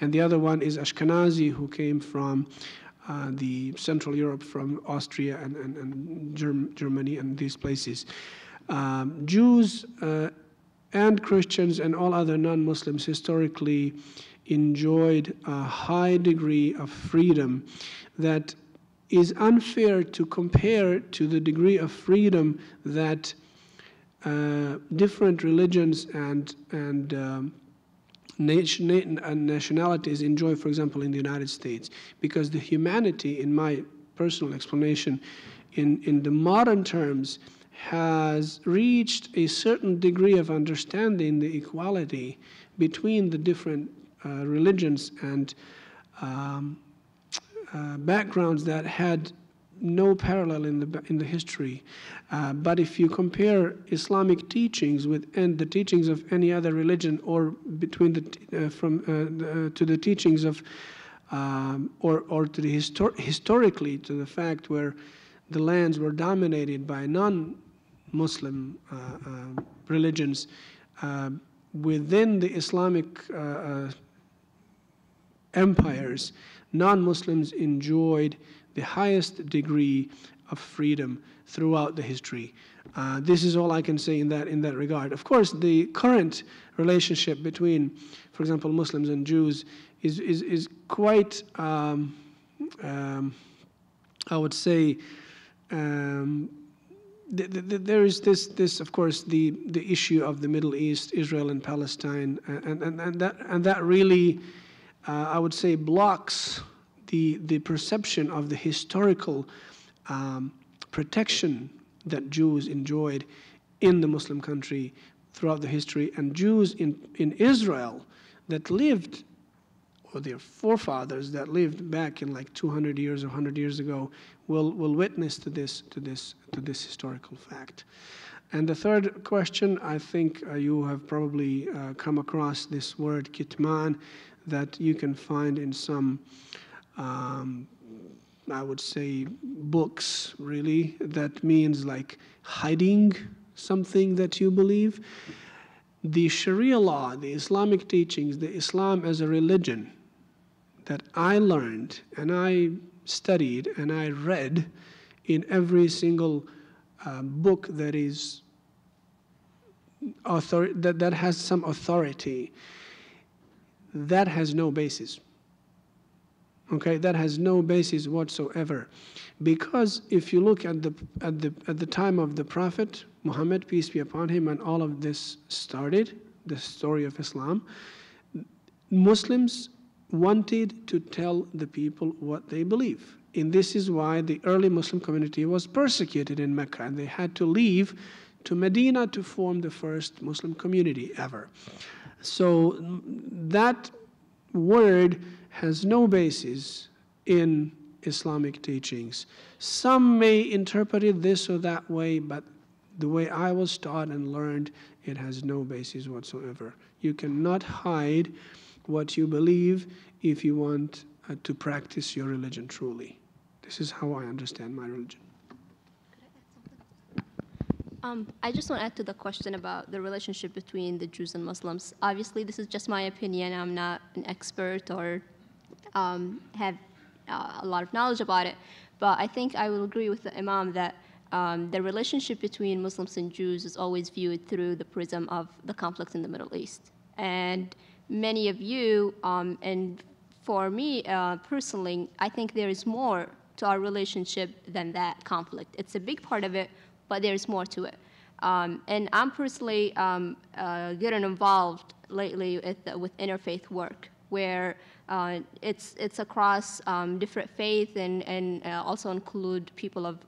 and the other one is Ashkenazi, who came from the Central Europe, from Austria and Germany and these places. Jews and Christians and all other non-Muslims historically enjoyed a high degree of freedom that is unfair to compare to the degree of freedom that different religions and nationalities enjoy, for example, in the United States. Because the humanity, in my personal explanation, in the modern terms, has reached a certain degree of understanding the equality between the different religions and backgrounds that had no parallel in the history. But if you compare Islamic teachings and the teachings of any other religion, or between to the teachings of or to the historically to the fact where the lands were dominated by non-Muslim religions, within the Islamic empires, non-Muslims enjoyed the highest degree of freedom throughout the history. This is all I can say in that regard. Of course, the current relationship between, for example, Muslims and Jews is quite, I would say, there is this, of course, the issue of the Middle East, Israel and Palestine, and that really, I would say, blocks the perception of the historical protection that Jews enjoyed in the Muslim country throughout the history, and Jews in Israel that lived, or their forefathers that lived back in like 200 years or 100 years ago, will witness to this historical fact. And the third question, I think you have probably come across this word kitman that you can find in some I would say books, really, that means like hiding something that you believe. The Sharia law, the Islamic teachings, the Islam as a religion that I learned and I studied and I read in every single book that is that has some authority, that has no basis. Okay, that has no basis whatsoever, because if you look at the time of the Prophet Muhammad, peace be upon him, and all of this started, the story of Islam, Muslims wanted to tell the people what they believe. And this is why the early Muslim community was persecuted in Mecca, and they had to leave to Medina to form the first Muslim community ever. So that word has no basis in Islamic teachings. Some may interpret it this or that way, but the way I was taught and learned, it has no basis whatsoever. You cannot hide what you believe if you want to practice your religion truly. This is how I understand my religion. I just want to add to the question about the relationship between the Jews and Muslims. Obviously, this is just my opinion. I'm not an expert or have a lot of knowledge about it. But I think I will agree with the Imam that the relationship between Muslims and Jews is always viewed through the prism of the conflict in the Middle East. And many of you, and for me personally, I think there is more to our relationship than that conflict. It's a big part of it, but there's more to it. And I'm personally getting involved lately with interfaith work, where it's across different faith and also include people of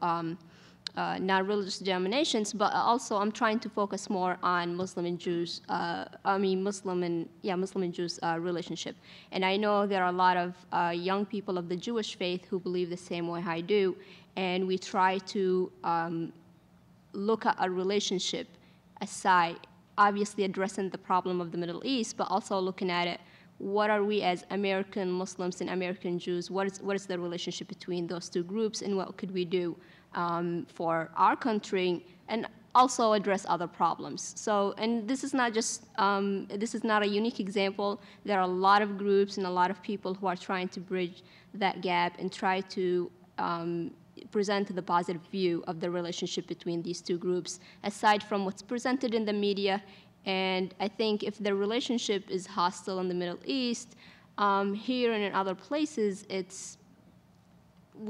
non-religious denominations, but also I'm trying to focus more on Muslim and Jews, Muslim and Jews relationship. And I know there are a lot of young people of the Jewish faith who believe the same way I do, and we try to look at a relationship aside, obviously addressing the problem of the Middle East, but also looking at it, what are we as American Muslims and American Jews, what is the relationship between those two groups, and what could we do for our country, and also address other problems. So, and this is not just, this is not a unique example. There are a lot of groups and a lot of people who are trying to bridge that gap and try to present the positive view of the relationship between these two groups, aside from what's presented in the media. And I think if the relationship is hostile in the Middle East, here and in other places,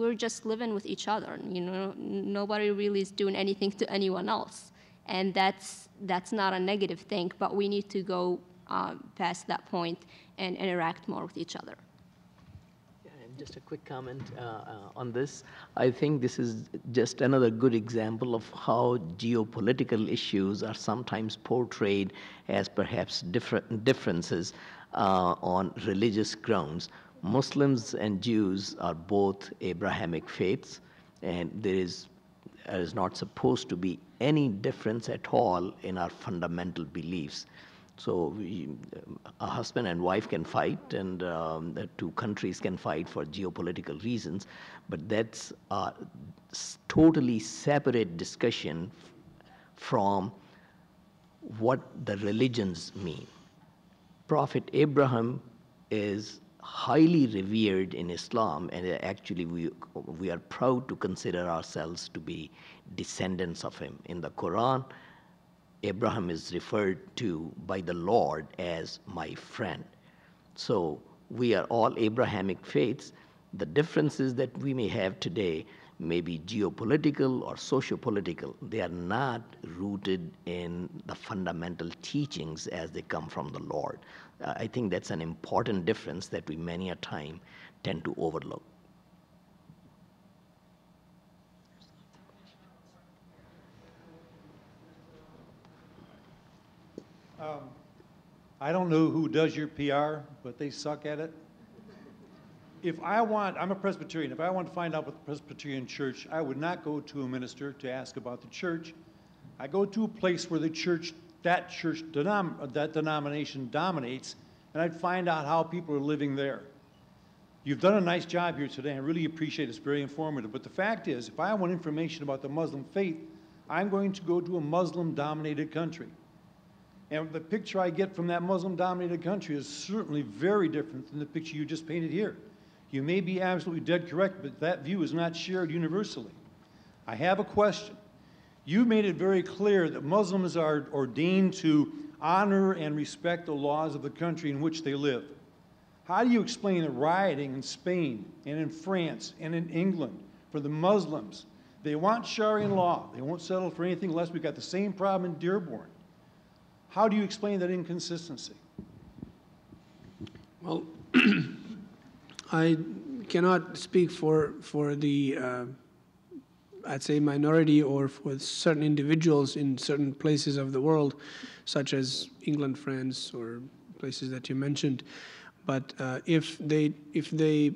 we're just living with each other. You know, nobody really is doing anything to anyone else, and that's not a negative thing. But we need to go past that point and interact more with each other. Yeah, and just a quick comment on this. I think this is just another good example of how geopolitical issues are sometimes portrayed as perhaps differences on religious grounds. Muslims and Jews are both Abrahamic faiths, and there is not supposed to be any difference at all in our fundamental beliefs. So a husband and wife can fight, and the two countries can fight for geopolitical reasons, but that's a totally separate discussion from what the religions mean. Prophet Abraham is highly revered in Islam, and actually we are proud to consider ourselves to be descendants of him. In the Quran, Abraham is referred to by the Lord as my friend. So we are all Abrahamic faiths. The differences that we may have today may be geopolitical or socio-political. They are not rooted in the fundamental teachings as they come from the Lord. I think that's an important difference that we many a time tend to overlook. I don't know who does your PR, but they suck at it. I'm a Presbyterian. If I want to find out what the Presbyterian Church, I would not go to a minister to ask about the church. I go to a place where that denomination dominates, and I'd find out how people are living there. You've done a nice job here today. I really appreciate it. It's very informative. But the fact is, if I want information about the Muslim faith, I'm going to go to a Muslim-dominated country. And the picture I get from that Muslim-dominated country is certainly very different than the picture you just painted here. You may be absolutely dead correct, but that view is not shared universally. I have a question. You made it very clear that Muslims are ordained to honor and respect the laws of the country in which they live. How do you explain the rioting in Spain and in France and in England for the Muslims? They want Sharia law. They won't settle for anything less. We've got the same problem in Dearborn. How do you explain that inconsistency? Well, I cannot speak for the, I'd say, minority or for certain individuals in certain places of the world, such as England, France, or places that you mentioned. But if they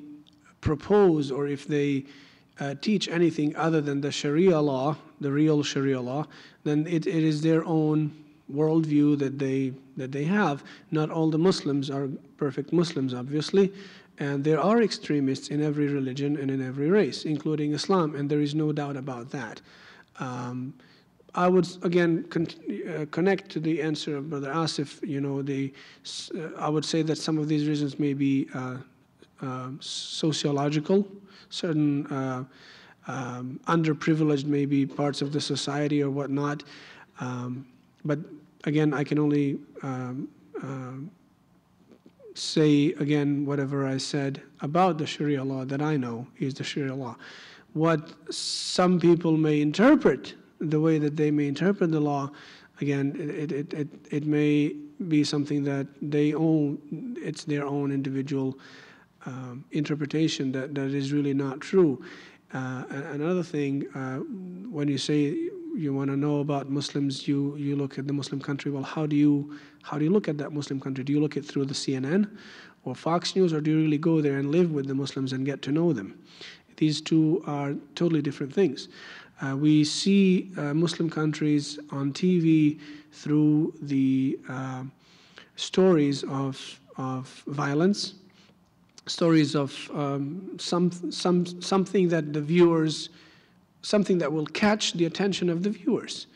propose or if they teach anything other than the Sharia law, the real Sharia law, then it is their own worldview that they have. Not all the Muslims are perfect Muslims, obviously, and there are extremists in every religion and in every race, including Islam, and there is no doubt about that. I would again connect to the answer of Brother Asif. You know, I would say that some of these reasons may be sociological, certain underprivileged maybe parts of the society or whatnot. But again, I can only say again whatever I said about the Sharia law that I know is the Sharia law. What some people may interpret, the way that they may interpret the law, again, it may be something that they own. It's their own individual interpretation that is really not true. Another thing, when you say you want to know about Muslims, you look at the Muslim country. Well, how do you look at that Muslim country? Do you look at through the CNN or Fox News, or do you really go there and live with the Muslims and get to know them? These two are totally different things. We see Muslim countries on TV through the stories of violence, stories of something that the viewers, something that will catch the attention of the viewers.